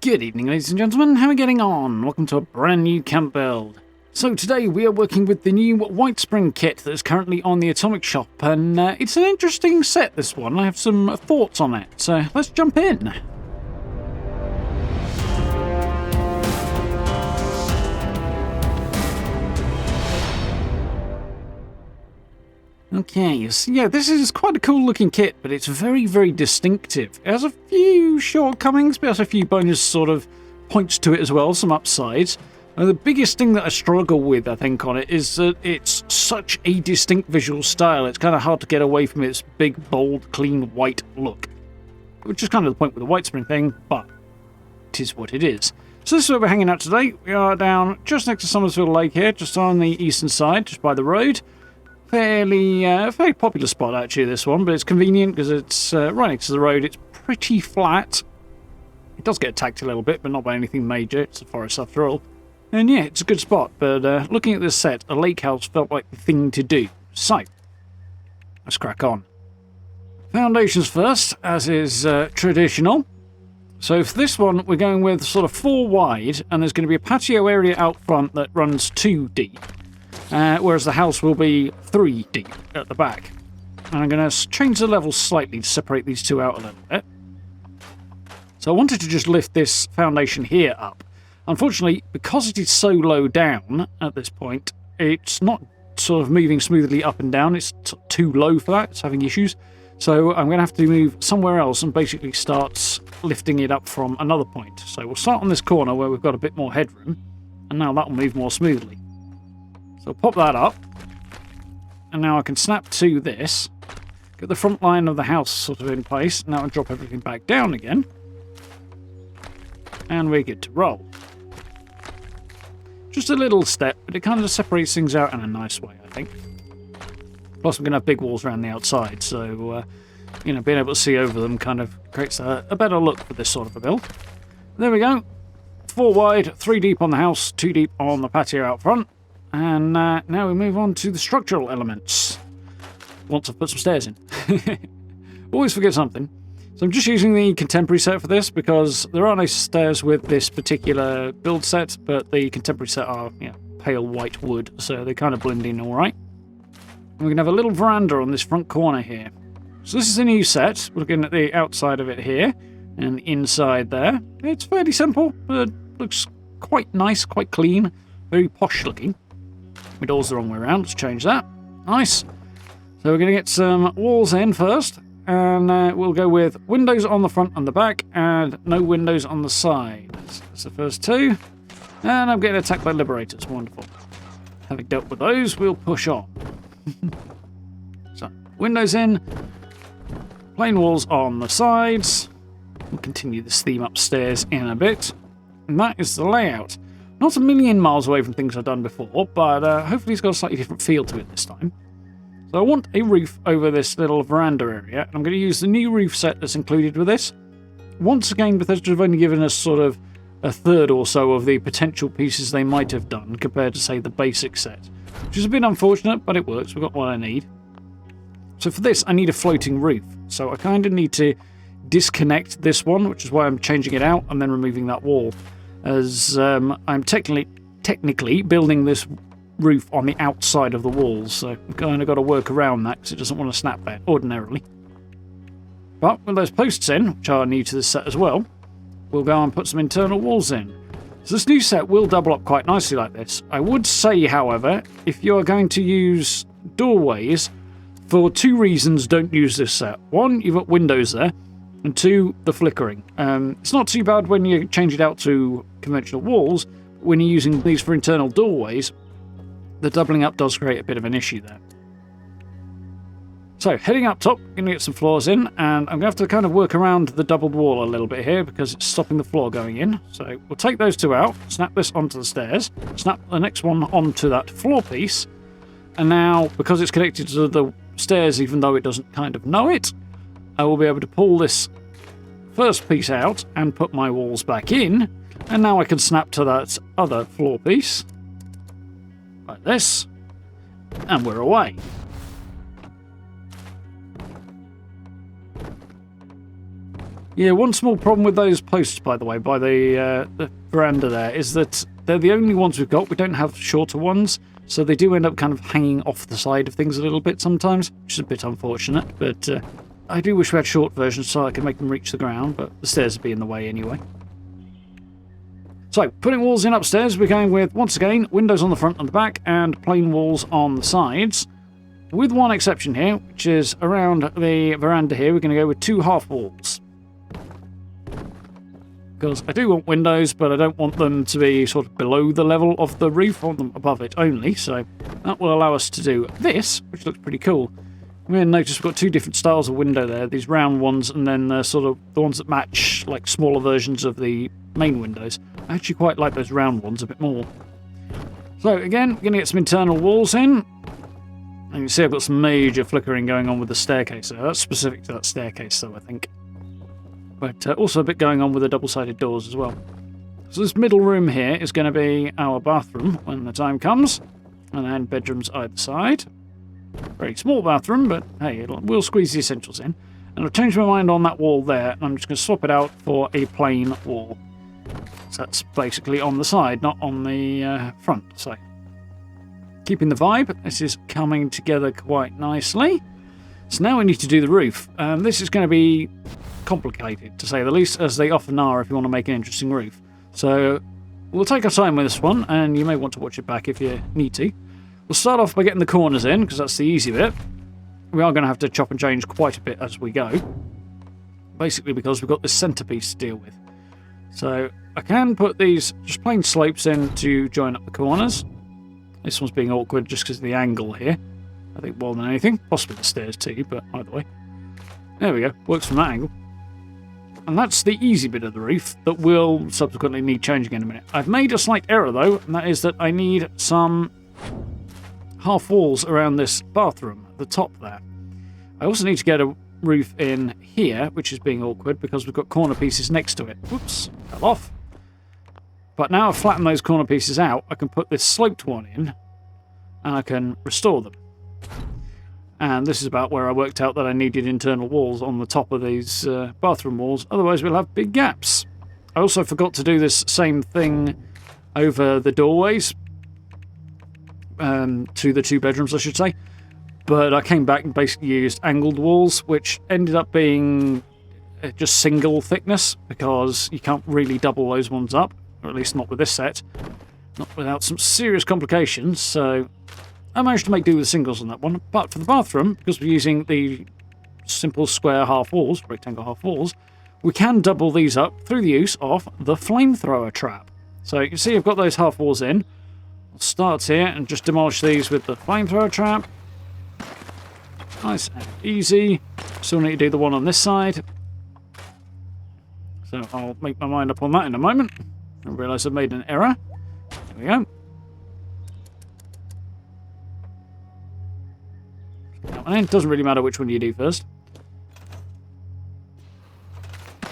Good evening, ladies and gentlemen. How are we getting on? Welcome to a brand new camp build. So today we are working with the new Whitespring kit that is currently on the Atomic Shop, and it's an interesting set, this one. I have some thoughts on it, so let's jump in. Okay, so yeah, this is quite a cool looking kit, but it's very, very distinctive. It has a few shortcomings, but it has a few bonus sort of points to it as well, some upsides. And the biggest thing that I struggle with, I think, on it is that it's such a distinct visual style. It's kind of hard to get away from its big, bold, clean, white look. Which is kind of the point with the Whitespring thing, but it is what it is. So this is where we're hanging out today. We are down just next to Somersville Lake here, just on the eastern side, just by the road. Fairly popular spot, actually, this one, but it's convenient because it's right next to the road. It's pretty flat. It does get attacked a little bit, but not by anything major. It's a forest after all. And yeah, it's a good spot, but looking at this set, a lake house felt like the thing to do. So, let's crack on. Foundations first, as is traditional. So for this one, we're going with sort of 4 wide, and there's going to be a patio area out front that runs 2 deep. Whereas the house will be 3 deep at the back. And I'm going to change the level slightly to separate these two out a little bit. So I wanted to just lift this foundation here up. Unfortunately, because it is so low down at this point, it's not sort of moving smoothly up and down. It's too low for that. It's having issues. So I'm going to have to move somewhere else and basically start lifting it up from another point. So we'll start on this corner where we've got a bit more headroom. And now that will move more smoothly. So pop that up, and now I can snap to this, get the front line of the house sort of in place. Now I drop everything back down again, and we're good to roll. Just a little step, but it kind of separates things out in a nice way, I think. Plus we're going to have big walls around the outside, so being able to see over them kind of creates a better look for this sort of a build. There we go. 4 wide, 3 deep on the house, 2 deep on the patio out front. And now we move on to the structural elements. Once I've put some stairs in. Always forget something. So I'm just using the contemporary set for this because there are no stairs with this particular build set, but the contemporary set are pale white wood, so they kind of blend in all right. And we're going to have a little veranda on this front corner here. So this is a new set. We're looking at the outside of it here and the inside there. It's fairly simple, but looks quite nice, quite clean, very posh looking. My door's the wrong way around. Let's change that. Nice. So we're going to get some walls in first. And we'll go with windows on the front and the back. And no windows on the side. That's the first 2. And I'm getting attacked by liberators. Wonderful. Having dealt with those, we'll push on. So, windows in. Plain walls on the sides. We'll continue this theme upstairs in a bit. And that is the layout. Not a million miles away from things I've done before, but hopefully it's got a slightly different feel to it this time. So I want a roof over this little veranda area, and I'm going to use the new roof set that's included with this. Once again, Bethesda have only given us sort of a third or so of the potential pieces they might have done compared to, say, the basic set. Which is a bit unfortunate, but it works. We've got what I need. So for this, I need a floating roof. So I kind of need to disconnect this one, which is why I'm changing it out and then removing that wall. As I'm technically building this roof on the outside of the walls, so I've kind of got to work around that because it doesn't want to snap back ordinarily. But with those posts in, which are new to this set as well, we'll go and put some internal walls in. So this new set will double up quite nicely like this. I would say, however, if you're going to use doorways, for 2 reasons don't use this set. 1, you've got windows there. And 2, the flickering. It's not too bad when you change it out to conventional walls, but when you're using these for internal doorways, the doubling up does create a bit of an issue there. So, heading up top, going to get some floors in, and I'm going to have to kind of work around the doubled wall a little bit here because it's stopping the floor going in. So, we'll take those 2 out, snap this onto the stairs, snap the next one onto that floor piece, and now, because it's connected to the stairs even though it doesn't kind of know it, I will be able to pull this first piece out and put my walls back in, and now I can snap to that other floor piece, like this, and we're away. Yeah, one small problem with those posts, by the way, by the veranda there, is that they're the only ones we've got. We don't have shorter ones, so they do end up kind of hanging off the side of things a little bit sometimes, which is a bit unfortunate. But I do wish we had short versions so I could make them reach the ground, but the stairs would be in the way anyway. So, putting walls in upstairs, we're going with, once again, windows on the front and the back, and plain walls on the sides. With one exception here, which is around the veranda here, we're going to go with 2 half walls. Because I do want windows, but I don't want them to be sort of below the level of the roof. I want them above it only, so that will allow us to do this, which looks pretty cool. You're going to notice we've got 2 different styles of window there, these round ones and then sort of the ones that match like smaller versions of the main windows. I actually quite like those round ones a bit more. So again, we're going to get some internal walls in. And you can see I've got some major flickering going on with the staircase there. That's specific to that staircase though, I think. But also a bit going on with the double-sided doors as well. So this middle room here is going to be our bathroom when the time comes. And then bedrooms either side. Very small bathroom, but hey, we'll squeeze the essentials in. And I've changed my mind on that wall there, and I'm just going to swap it out for a plain wall. So that's basically on the side, not on the front. So keeping the vibe, this is coming together quite nicely. So now we need to do the roof. This is going to be complicated, to say the least, as they often are if you want to make an interesting roof. So we'll take our time with this one, and you may want to watch it back if you need to. We'll start off by getting the corners in, because that's the easy bit. We are going to have to chop and change quite a bit as we go. Basically because we've got this centrepiece to deal with. So I can put these just plain slopes in to join up the corners. This one's being awkward just because of the angle here. I think more than anything. Possibly the stairs too, but either way. There we go. Works from that angle. And that's the easy bit of the roof that will subsequently need changing in a minute. I've made a slight error though, and that is that I need some half walls around this bathroom, the top there. I also need to get a roof in here, which is being awkward because we've got corner pieces next to it. Whoops, fell off. But now I've flattened those corner pieces out, I can put this sloped one in and I can restore them. And this is about where I worked out that I needed internal walls on the top of these bathroom walls, otherwise we'll have big gaps. I also forgot to do this same thing over the doorways, to the 2 bedrooms I should say, but I came back and basically used angled walls, which ended up being just single thickness, because you can't really double those ones up, or at least not with this set, not without some serious complications, so I managed to make do with singles on that one. But for the bathroom, because we're using the simple square half walls, rectangle half walls, we can double these up through the use of the flamethrower trap. So you can see I've got those half walls in. I'll start here and just demolish these with the flamethrower trap. Nice and easy. Still need to do the one on this side. So I'll make my mind up on that in a moment. I realise I've made an error. There we go. That one in. Doesn't really matter which one you do first.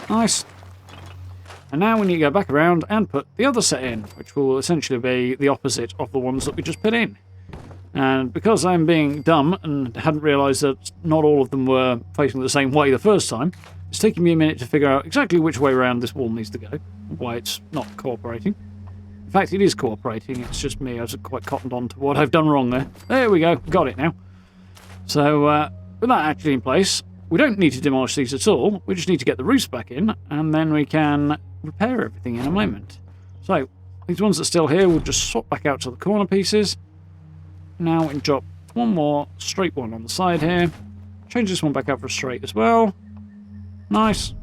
Nice. And now we need to go back around and put the other set in, which will essentially be the opposite of the ones that we just put in. And because I'm being dumb and hadn't realised that not all of them were facing the same way the first time, it's taking me a minute to figure out exactly which way around this wall needs to go, why it's not cooperating. In fact, it is cooperating, it's just me, I was quite cottoned on to what I've done wrong there. There we go, got it now. So, with that actually in place, we don't need to demolish these at all, we just need to get the roofs back in, and then we can repair everything in a moment. So, these ones that are still here, we'll just swap back out to the corner pieces. Now we can drop one more straight one on the side here. Change this one back out for a straight as well. Nice.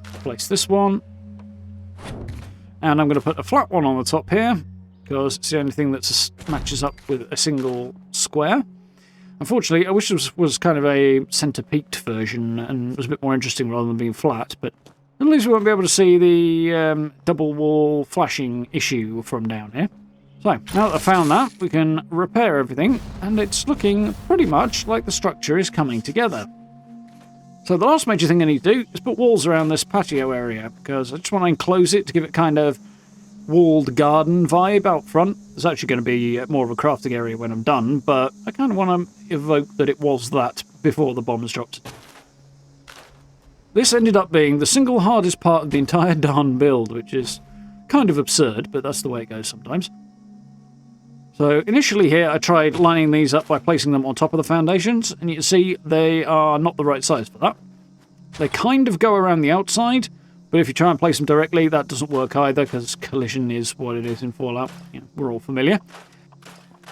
Place this one. And I'm going to put a flat one on the top here, because it's the only thing that matches up with a single square. Unfortunately, I wish this was kind of a centre-peaked version and was a bit more interesting rather than being flat, but at least we won't be able to see the double wall flashing issue from down here. So, now that I've found that, we can repair everything, and it's looking pretty much like the structure is coming together. So the last major thing I need to do is put walls around this patio area, because I just want to enclose it to give it kind of walled garden vibe out front. It's actually going to be more of a crafting area when I'm done, but I kind of want to evoke that it was that before the bombs dropped. This ended up being the single hardest part of the entire darn build, which is kind of absurd, but that's the way it goes sometimes. So initially here I tried lining these up by placing them on top of the foundations, and you can see they are not the right size for that. They kind of go around the outside, but if you try and place them directly, that doesn't work either, because collision is what it is in Fallout. You know, we're all familiar.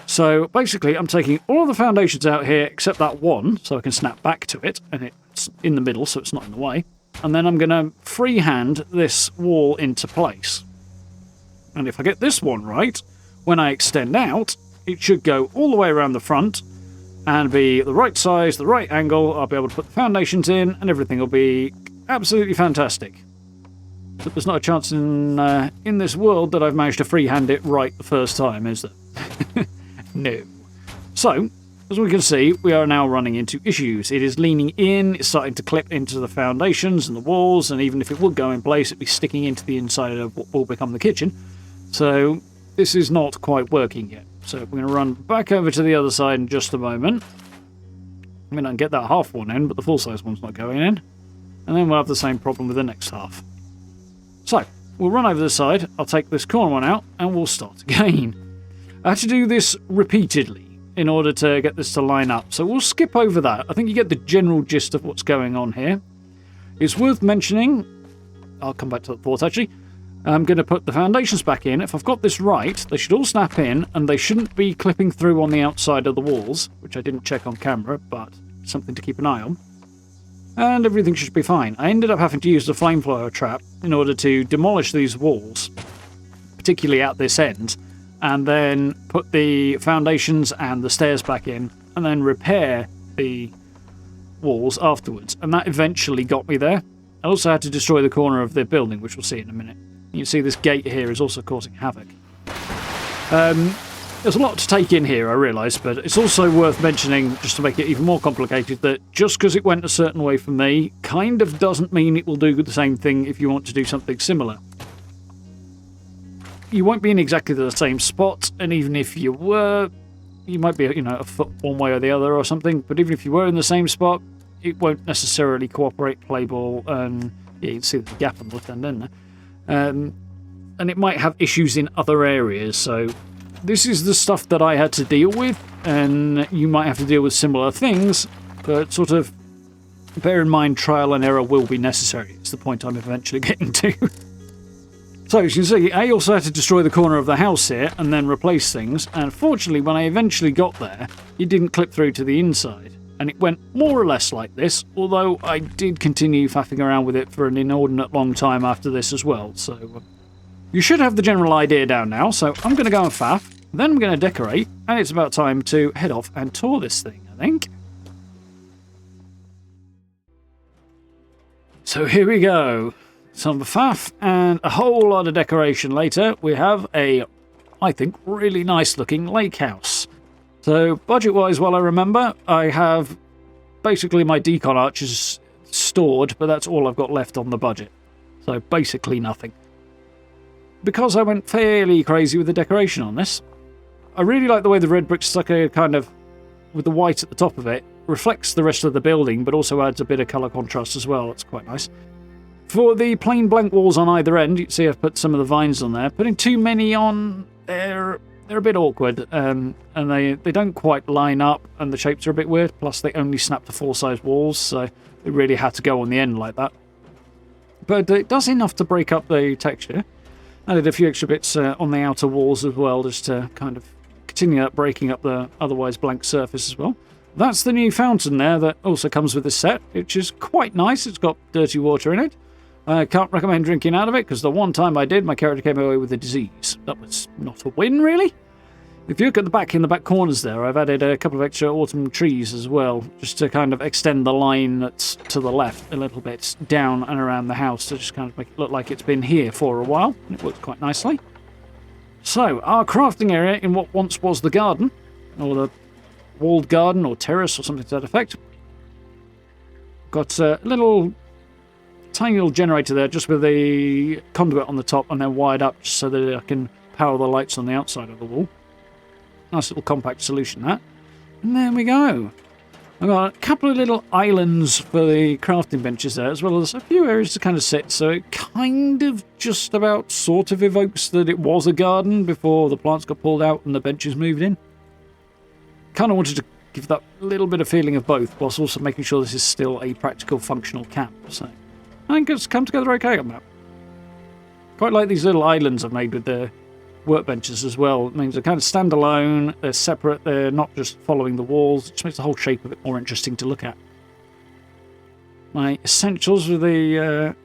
So basically I'm taking all of the foundations out here except that one, so I can snap back to it, and it's in the middle so it's not in the way. And then I'm going to freehand this wall into place. And if I get this one right, when I extend out, it should go all the way around the front and be the right size, the right angle. I'll be able to put the foundations in and everything will be absolutely fantastic. But there's not a chance in this world that I've managed to freehand it right the first time, is there? No. So, as we can see, we are now running into issues. It is leaning in, it's starting to clip into the foundations and the walls, and even if it would go in place, it'd be sticking into the inside of what will become the kitchen. So, this is not quite working yet. So we're going to run back over to the other side in just a moment. I mean, I can get that half one in, but the full-size one's not going in. And then we'll have the same problem with the next half. So, we'll run over this side, I'll take this corner one out, and we'll start again. I had to do this repeatedly in order to get this to line up, so we'll skip over that. I think you get the general gist of what's going on here. It's worth mentioning, I'll come back to that thought actually, I'm going to put the foundations back in. If I've got this right, they should all snap in, and they shouldn't be clipping through on the outside of the walls, which I didn't check on camera, but something to keep an eye on. And everything should be fine. I ended up having to use the flamethrower trap in order to demolish these walls, particularly at this end, and then put the foundations and the stairs back in, and then repair the walls afterwards. And that eventually got me there. I also had to destroy the corner of the building, which we'll see in a minute. You can see this gate here is also causing havoc. There's a lot to take in here, I realise, but it's also worth mentioning, just to make it even more complicated, that just because it went a certain way for me, kind of doesn't mean it will do the same thing if you want to do something similar. You won't be in exactly the same spot, and even if you were, you might be, a foot one way or the other or something, but even if you were in the same spot, it won't necessarily cooperate, play ball, and yeah, you can see the gap on the left end in there. And it might have issues in other areas, so this is the stuff that I had to deal with, and you might have to deal with similar things, but sort of bear in mind trial and error will be necessary. It's the point I'm eventually getting to. So as you can see, I also had to destroy the corner of the house here and then replace things, and fortunately when I eventually got there, it didn't clip through to the inside. And it went more or less like this, although I did continue faffing around with it for an inordinate long time after this as well, so you should have the general idea down now. So I'm going to go and faff, then I'm going to decorate, and it's about time to head off and tour this thing, I think. So here we go. Some faff and a whole lot of decoration later. We have a, I think, really nice looking lake house. So, budget-wise, while I remember, I have basically my decon arches stored, but that's all I've got left on the budget. So, basically nothing. Because I went fairly crazy with the decoration on this, I really like the way the red brick stucco kind of, with the white at the top of it, reflects the rest of the building, but also adds a bit of colour contrast as well. It's quite nice. For the plain blank walls on either end, you can see I've put some of the vines on there. Putting too many on, they're a bit awkward, and they don't quite line up, and the shapes are a bit weird, plus they only snap to full-size walls, so they really had to go on the end like that. But it does enough to break up the texture. Added a few extra bits on the outer walls as well, just to kind of continue breaking up the otherwise blank surface as well. That's the new fountain there that also comes with this set, which is quite nice. It's got dirty water in it. I can't recommend drinking out of it, because the one time I did, my character came away with a disease. That was not a win, really. If you look at the back, in the back corners there, I've added a couple of extra autumn trees as well, just to kind of extend the line that's to the left a little bit down and around the house, to just kind of make it look like it's been here for a while. It works quite nicely. So, our crafting area in what once was the garden, or the walled garden, or terrace, or something to that effect. Got a tiny little generator there, just with the conduit on the top, and then wired up just so that I can power the lights on the outside of the wall. Nice little compact solution, that. And there we go. I've got a couple of little islands for the crafting benches there, as well as a few areas to kind of sit, so it kind of just about sort of evokes that it was a garden before the plants got pulled out and the benches moved in. Kind of wanted to give that little bit of feeling of both, whilst also making sure this is still a practical, functional camp. So I think it's come together okay on that. Quite like these little islands I've made with the workbenches as well. It means they're kind of standalone, they're separate, they're not just following the walls. It just makes the whole shape a bit more interesting to look at. My essentials with the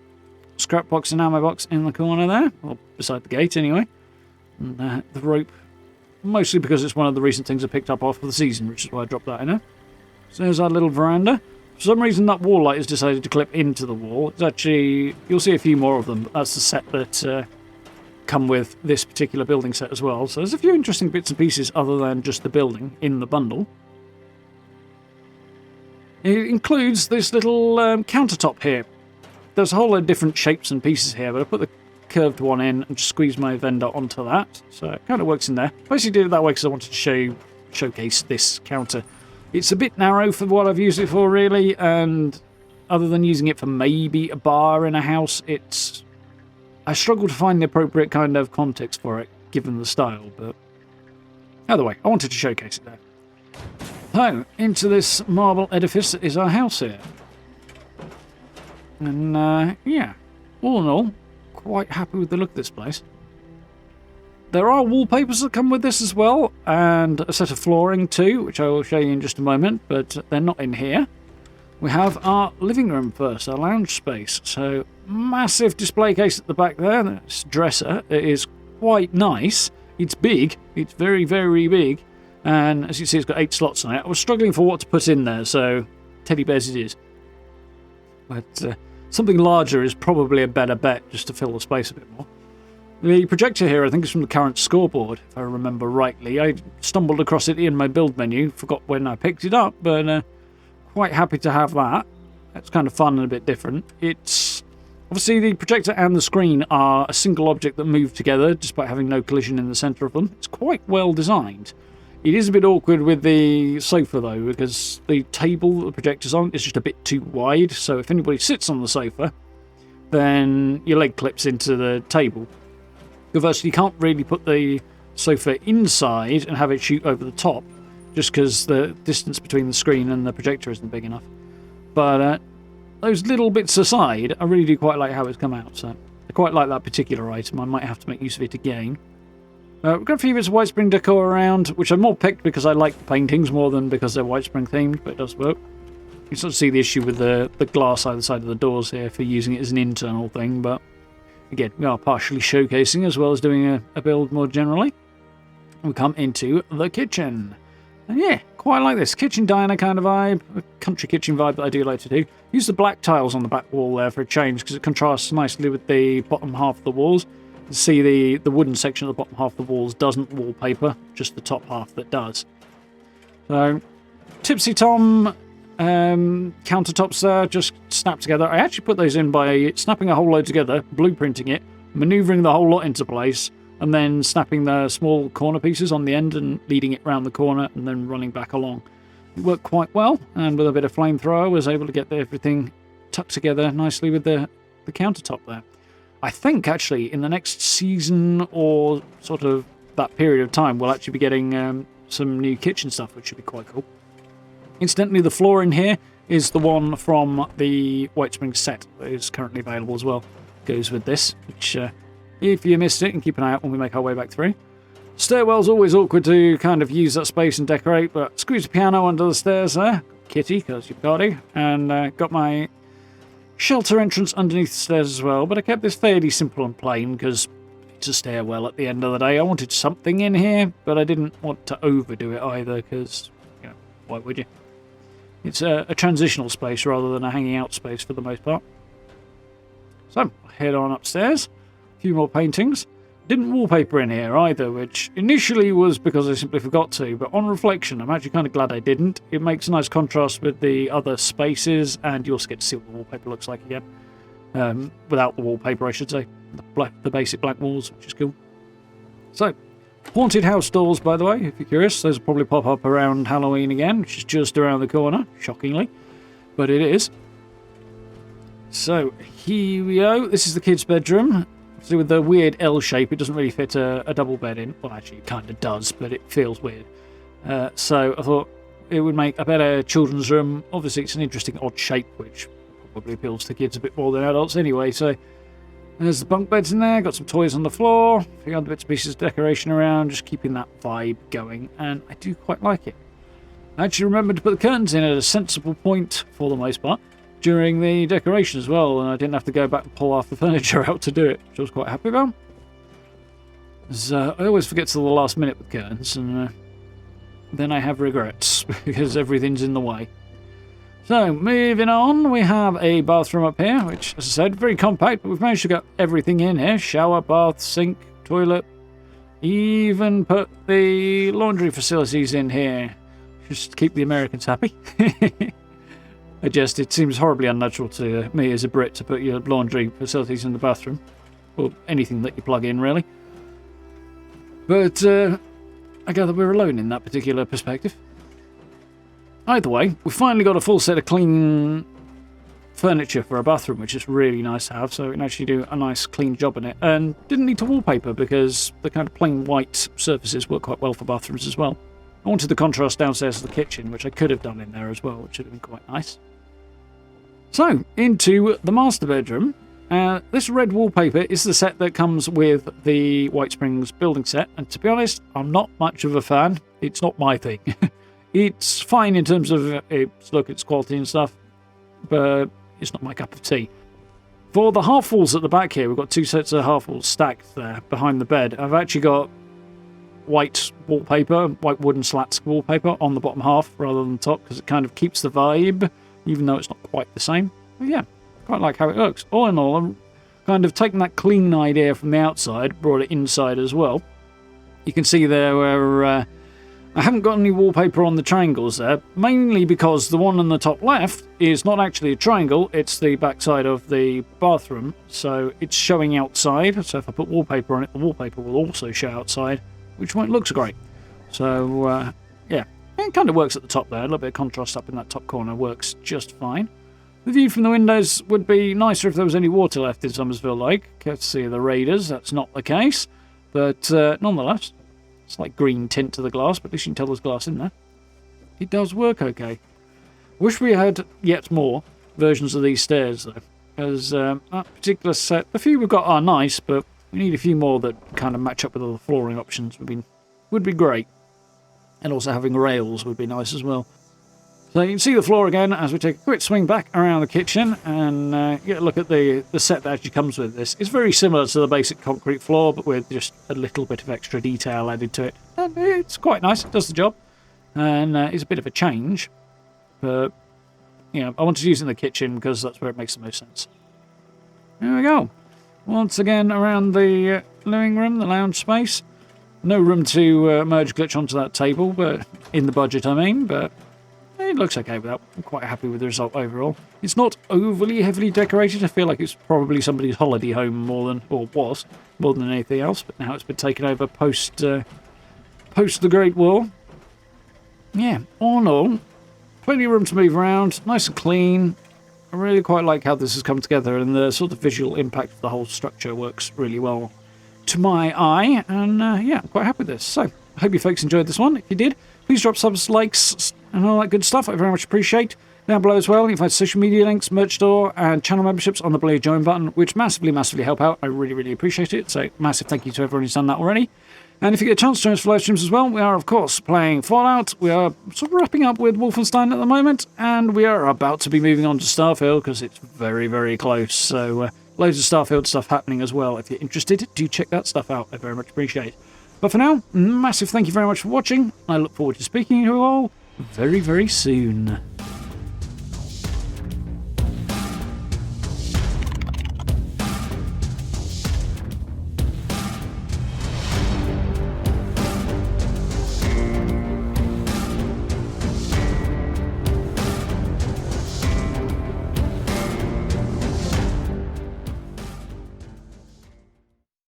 scrap box and ammo box in the corner there, or beside the gate anyway. And the rope, mostly because it's one of the recent things I picked up after the season, which is why I dropped that in there. So there's our little veranda. For some reason that wall light has decided to clip into the wall. It's actually, you'll see a few more of them, but that's the set that come with this particular building set as well. So there's a few interesting bits and pieces other than just the building in the bundle. It includes this little countertop here. There's a whole lot of different shapes and pieces here, but I put the curved one in and just squeezed my vendor onto that. So it kind of works in there. Basically did it that way because I wanted to showcase this counter. It's a bit narrow for what I've used it for, really, and other than using it for maybe a bar in a house, I struggle to find the appropriate kind of context for it, given the style, but either way, I wanted to showcase it there. So, into this marble edifice is our house here. And, yeah, all in all, quite happy with the look of this place. There are wallpapers that come with this as well, and a set of flooring too, which I will show you in just a moment, but they're not in here. We have our living room first, our lounge space. So, massive display case at the back there. This dresser. It is quite nice. It's big. It's very, very big. And as you see, it's got 8 slots on it. I was struggling for what to put in there, so teddy bears it is. But something larger is probably a better bet, just to fill the space a bit more. The projector here, I think, is from the current scoreboard, if I remember rightly. I stumbled across it in my build menu. Forgot when I picked it up, but quite happy to have that. It's kind of fun and a bit different. It's obviously the projector and the screen are a single object that move together despite having no collision in the centre of them. It's quite well designed. It is a bit awkward with the sofa though, because the table that the projector's on is just a bit too wide, so if anybody sits on the sofa, then your leg clips into the table. Conversely, you can't really put the sofa inside and have it shoot over the top, just because the distance between the screen and the projector isn't big enough. But those little bits aside, I really do quite like how it's come out. So I quite like that particular item. I might have to make use of it again. We've got a few bits of Whitespring decor around, which I more picked because I like the paintings more than because they're Whitespring themed, but it does work. You sort of see the issue with the glass either side of the doors here for using it as an internal thing, but again, we are partially showcasing as well as doing a build more generally. We come into the kitchen. And yeah, quite like this. Kitchen diner kind of vibe. A country kitchen vibe that I do like to do. Use the black tiles on the back wall there for a change because it contrasts nicely with the bottom half of the walls. You can see the wooden section of the bottom half of the walls doesn't wallpaper, just the top half that does. So, Tipsy Tom countertops there just snap together. I actually put those in by snapping a whole load together, blueprinting it, manoeuvring the whole lot into place, and then snapping the small corner pieces on the end and leading it round the corner and then running back along. It worked quite well, and with a bit of flamethrower I was able to get everything tucked together nicely with the countertop there. I think actually in the next season or sort of that period of time we'll actually be getting some new kitchen stuff, which should be quite cool. Incidentally, the floor in here is the one from the Whitespring set that is currently available as well. Goes with this, which if you missed it, and keep an eye out when we make our way back through. Stairwell's always awkward to kind of use that space and decorate, but squeeze a piano under the stairs there. Kitty, because you've got it. And got my shelter entrance underneath the stairs as well, but I kept this fairly simple and plain because it's a stairwell at the end of the day. I wanted something in here, but I didn't want to overdo it either because, you know, why would you? It's a transitional space rather than a hanging out space for the most part. So, head on upstairs. A few more paintings. Didn't wallpaper in here either, which initially was because I simply forgot to, but on reflection, I'm actually kind of glad I didn't. It makes a nice contrast with the other spaces, and you also get to see what the wallpaper looks like again. Without the wallpaper, I should say. The basic black walls, which is cool. So, Haunted house doors, by the way, if you're curious. Those will probably pop up around Halloween again, which is just around the corner, shockingly. But it is. So, here we go. This is the kids' bedroom. So with the weird L shape, it doesn't really fit a double bed in. Well, actually, it kind of does, but it feels weird. So I thought it would make a better children's room. Obviously, it's an interesting odd shape, which probably appeals to kids a bit more than adults anyway. So there's the bunk beds in there. Got some toys on the floor. A few other bits and pieces of decoration around. Just keeping that vibe going. And I do quite like it. I actually remembered to put the curtains in at a sensible point, for the most part, during the decoration as well. And I didn't have to go back and pull half the furniture out to do it, which I was quite happy about. I always forget to the last minute with curtains. And then I have regrets because everything's in the way. So, moving on, we have a bathroom up here, which, as I said, very compact, but we've managed to get everything in here. Shower, bath, sink, toilet, even put the laundry facilities in here, just to keep the Americans happy. It seems horribly unnatural to me as a Brit to put your laundry facilities in the bathroom, or anything that you plug in, really. But, I gather we're alone in that particular perspective. Either way, we finally got a full set of clean furniture for a bathroom, which is really nice to have, so we can actually do a nice clean job in it. And didn't need to wallpaper because the kind of plain white surfaces work quite well for bathrooms as well. I wanted the contrast downstairs to the kitchen, which I could have done in there as well, which would have been quite nice. So, into the master bedroom. This red wallpaper is the set that comes with the Whitesprings building set, and to be honest, I'm not much of a fan. It's not my thing. It's fine in terms of its look, its quality and stuff, but it's not my cup of tea. For the half walls at the back here, we've got two sets of half walls stacked there behind the bed. I've actually got white wallpaper, white wooden slats wallpaper on the bottom half rather than the top, because it kind of keeps the vibe, even though it's not quite the same. But yeah, quite like how it looks. All in all, I'm kind of taking that clean idea from the outside, brought it inside as well. You can see there where I haven't got any wallpaper on the triangles there, mainly because the one on the top left is not actually a triangle, it's the backside of the bathroom, so it's showing outside. So if I put wallpaper on it, the wallpaper will also show outside, which looks great. So, yeah, it kind of works at the top there. A little bit of contrast up in that top corner works just fine. The view from the windows would be nicer if there was any water left in Somersville Lake, courtesy of the Raiders. That's not the case, but nonetheless, it's like green tint to the glass, but at least you can tell there's glass in there. It does work okay. Wish we had yet more versions of these stairs, though, because that particular set, the few we've got are nice, but we need a few more that kind of match up with all the flooring options. Would be great. And also having rails would be nice as well. So you can see the floor again as we take a quick swing back around the kitchen and get a look at the set that actually comes with this. It's very similar to the basic concrete floor, but with just a little bit of extra detail added to it. And it's quite nice, it does the job. And it's a bit of a change. But, you know, I wanted to use it in the kitchen because that's where it makes the most sense. There we go. Once again around the living room, the lounge space. No room to merge glitch onto that table, but in the budget I mean, but it looks okay with that. I'm quite happy with the result overall. It's not overly heavily decorated. I feel like it's probably somebody's holiday home more than anything else, but now it's been taken over post the Great War. Yeah, all in all, plenty of room to move around, nice and clean. I really quite like how this has come together, and the sort of visual impact of the whole structure works really well to my eye, and yeah, I'm quite happy with this. So, I hope you folks enjoyed this one. If you did, please drop subs, likes, and all that good stuff. I very much appreciate. Down below as well, you can find social media links, merch store, and channel memberships on the below join button, which massively, massively help out. I really, really appreciate it. So, massive thank you to everyone who's done that already. And if you get a chance to join us for live streams as well, we are, of course, playing Fallout. We are sort of wrapping up with Wolfenstein at the moment, and we are about to be moving on to Starfield because it's very, very close. So, loads of Starfield stuff happening as well. If you're interested, do check that stuff out. I very much appreciate it. But for now, massive thank you very much for watching. I look forward to speaking to you all very, very soon.